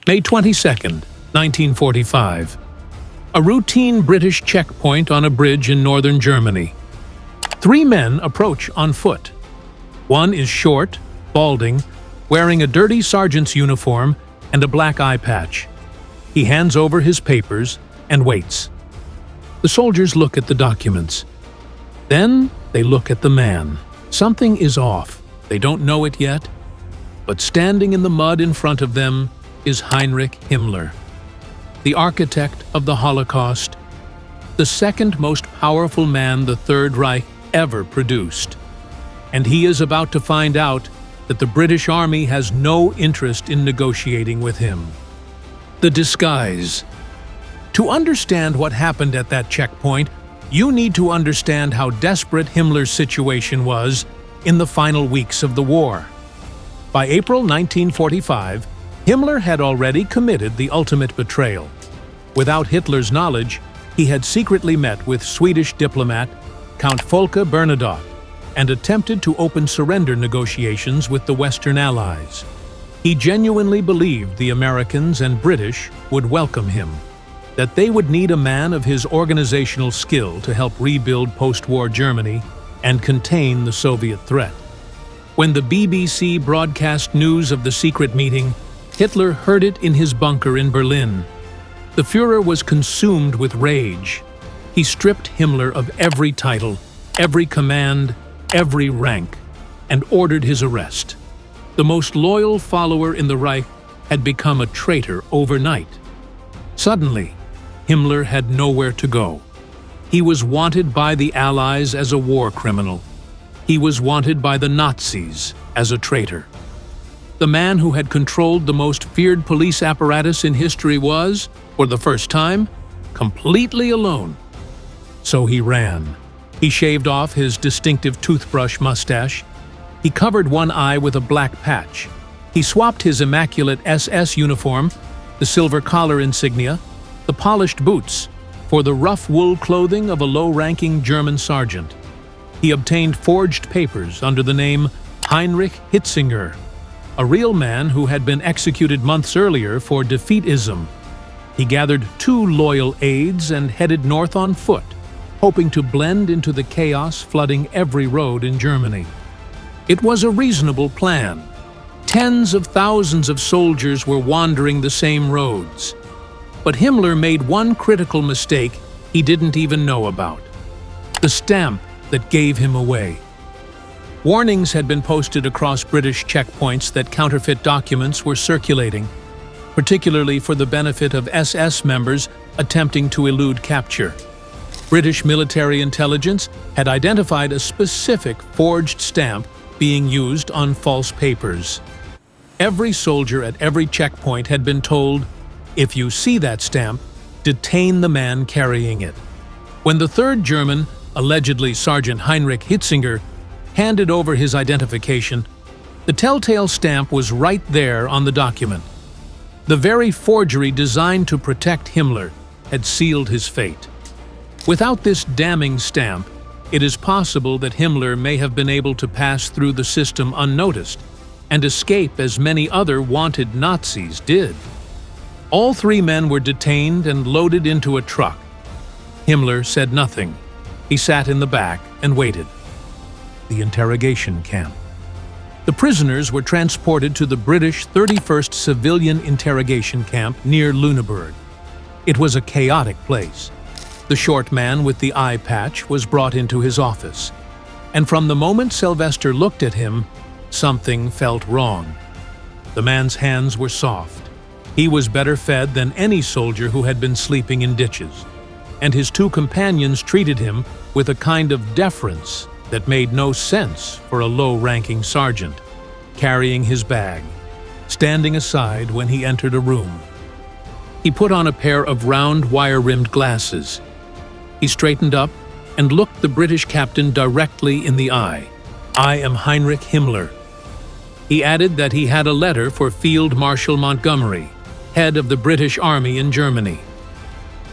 May 22nd, 1945. A routine British checkpoint on a bridge in northern Germany. Three men approach on foot. One is short, balding, wearing a dirty sergeant's uniform and a black eye patch. He hands over his papers and waits. The soldiers look at the documents. Then they look at the man. Something is off. They don't know it yet, but standing in the mud in front of them is Heinrich Himmler, the architect of the Holocaust, the second most powerful man the Third Reich ever produced. And he is about to find out that the British Army has no interest in negotiating with him. The disguise. To understand what happened at that checkpoint, you need to understand how desperate Himmler's situation was in the final weeks of the war. By April 1945, Himmler had already committed the ultimate betrayal. Without Hitler's knowledge, he had secretly met with Swedish diplomat Count Folke Bernadotte and attempted to open surrender negotiations with the Western Allies. He genuinely believed the Americans and British would welcome him, that they would need a man of his organizational skill to help rebuild post-war Germany and contain the Soviet threat. When the BBC broadcast news of the secret meeting, Hitler heard it in his bunker in Berlin. The Führer was consumed with rage. He stripped Himmler of every title, every command, every rank, and ordered his arrest. The most loyal follower in the Reich had become a traitor overnight. Suddenly, Himmler had nowhere to go. He was wanted by the Allies as a war criminal. He was wanted by the Nazis as a traitor. The man who had controlled the most feared police apparatus in history was, for the first time, completely alone. So he ran. He shaved off his distinctive toothbrush mustache. He covered one eye with a black patch. He swapped his immaculate SS uniform, the silver collar insignia, the polished boots, for the rough wool clothing of a low-ranking German sergeant. He obtained forged papers under the name Heinrich Hitzinger, a real man who had been executed months earlier for defeatism. He gathered 2 loyal aides and headed north on foot, hoping to blend into the chaos flooding every road in Germany. It was a reasonable plan. Tens of thousands of soldiers were wandering the same roads. But Himmler made one critical mistake he didn't even know about: the stamp that gave him away. Warnings had been posted across British checkpoints that counterfeit documents were circulating, particularly for the benefit of SS members attempting to elude capture. British military intelligence had identified a specific forged stamp being used on false papers. Every soldier at every checkpoint had been told, if you see that stamp, detain the man carrying it. When the third German, allegedly Sergeant Heinrich Hitzinger, handed over his identification, the telltale stamp was right there on the document. The very forgery designed to protect Himmler had sealed his fate. Without this damning stamp, it is possible that Himmler may have been able to pass through the system unnoticed and escape as many other wanted Nazis did. All 3 men were detained and loaded into a truck. Himmler said nothing. He sat in the back and waited. The interrogation camp. The prisoners were transported to the British 31st Civilian Interrogation Camp near Lüneburg. It was a chaotic place. The short man with the eye patch was brought into his office, and from the moment Sylvester looked at him, something felt wrong. The man's hands were soft. He was better fed than any soldier who had been sleeping in ditches, and his 2 companions treated him with a kind of deference that made no sense for a low-ranking sergeant, carrying his bag, standing aside when he entered a room. He put on a pair of round wire-rimmed glasses. He straightened up and looked the British captain directly in the eye. "I am Heinrich Himmler." He added that he had a letter for Field Marshal Montgomery, head of the British Army in Germany.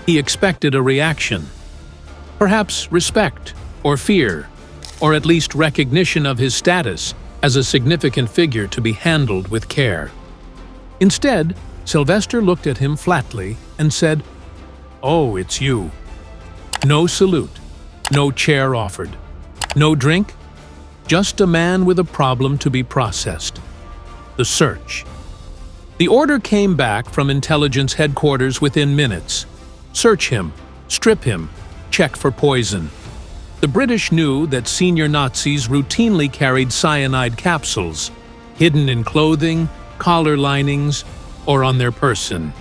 He expected a reaction, perhaps respect or fear, or at least recognition of his status as a significant figure to be handled with care. Instead, Sylvester looked at him flatly and said, "Oh, it's you." No salute, no chair offered, no drink, just a man with a problem to be processed. The search. The order came back from intelligence headquarters within minutes. Search him, strip him, check for poison. The British knew that senior Nazis routinely carried cyanide capsules, hidden in clothing, collar linings, or on their person.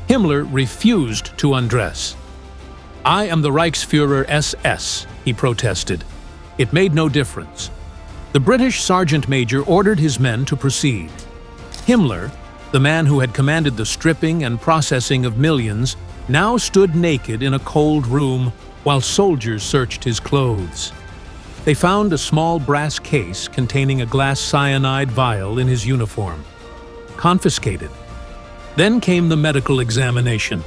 Himmler refused to undress. "I am the Reichsfuhrer SS," he protested. It made no difference. The British sergeant major ordered his men to proceed. Himmler, the man who had commanded the stripping and processing of millions, now stood naked in a cold room while soldiers searched his clothes. They found a small brass case containing a glass cyanide vial in his uniform. Confiscated. Then came the medical examination.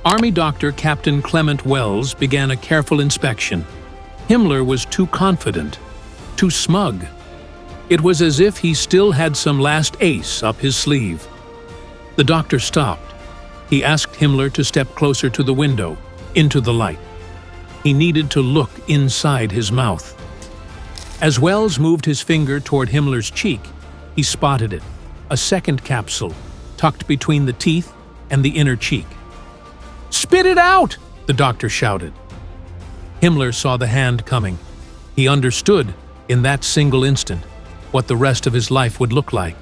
Army doctor Captain Clement Wells began a careful inspection. Himmler was too confident, too smug. It was as if he still had some last ace up his sleeve. The doctor stopped. He asked Himmler to step closer to the window, into the light. He needed to look inside his mouth. As Wells moved his finger toward Himmler's cheek, he spotted it, a second capsule, tucked between the teeth and the inner cheek. "Spit it out!" the doctor shouted. Himmler saw the hand coming. He understood, in that single instant, what the rest of his life would look like.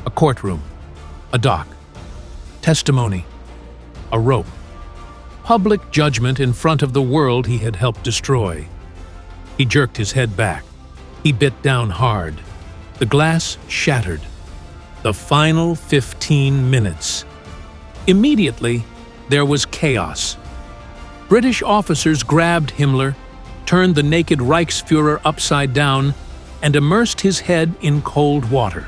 A courtroom, a dock, testimony, a rope. Public judgment in front of the world he had helped destroy. He jerked his head back. He bit down hard. The glass shattered. The final 15 minutes. Immediately, there was chaos. British officers grabbed Himmler, turned the naked Reichsfuhrer upside down, and immersed his head in cold water.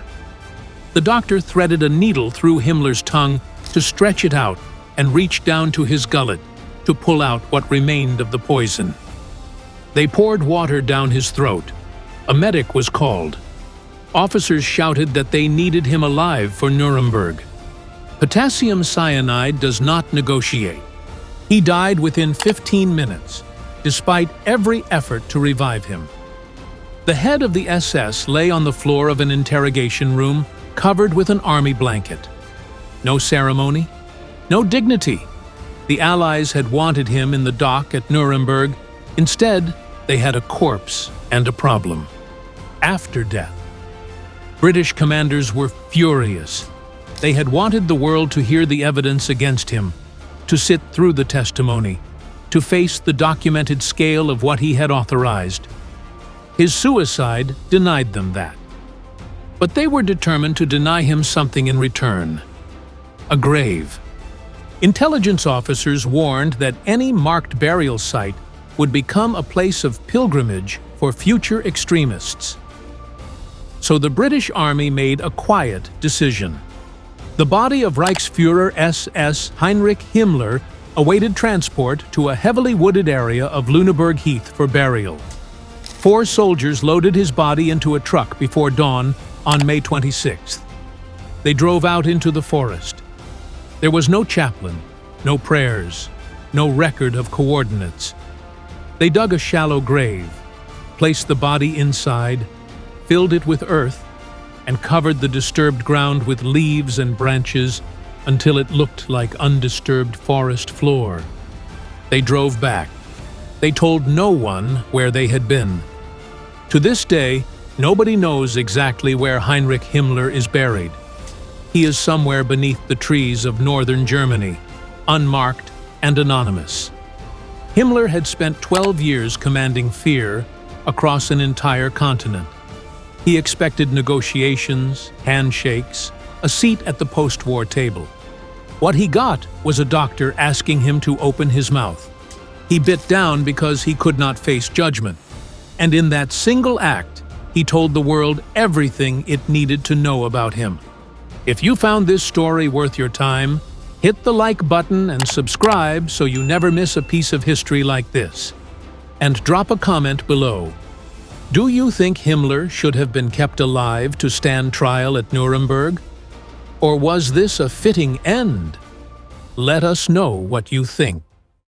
The doctor threaded a needle through Himmler's tongue to stretch it out and reach down to his gullet to pull out what remained of the poison. They poured water down his throat. A medic was called. Officers shouted that they needed him alive for Nuremberg. Potassium cyanide does not negotiate. He died within 15 minutes, despite every effort to revive him. The head of the SS lay on the floor of an interrogation room, covered with an army blanket. No ceremony, no dignity. The Allies had wanted him in the dock at Nuremberg. Instead, they had a corpse and a problem. After death. British commanders were furious. They had wanted the world to hear the evidence against him, to sit through the testimony, to face the documented scale of what he had authorized. His suicide denied them that. But they were determined to deny him something in return. A grave. Intelligence officers warned that any marked burial site would become a place of pilgrimage for future extremists. So the British Army made a quiet decision. The body of Reichsfuhrer SS Heinrich Himmler awaited transport to a heavily wooded area of Lüneburg Heath for burial. 4 soldiers loaded his body into a truck before dawn on May 26th. They drove out into the forest. There was no chaplain, no prayers, no record of coordinates. They dug a shallow grave, placed the body inside, filled it with earth, and covered the disturbed ground with leaves and branches until it looked like undisturbed forest floor. They drove back. They told no one where they had been. To this day, nobody knows exactly where Heinrich Himmler is buried. He is somewhere beneath the trees of northern Germany, unmarked and anonymous. Himmler had spent 12 years commanding fear across an entire continent. He expected negotiations, handshakes, a seat at the post-war table. What he got was a doctor asking him to open his mouth. He bit down because he could not face judgment. And in that single act, he told the world everything it needed to know about him. If you found this story worth your time, hit the like button and subscribe so you never miss a piece of history like this. And drop a comment below. Do you think Himmler should have been kept alive to stand trial at Nuremberg? Or was this a fitting end? Let us know what you think.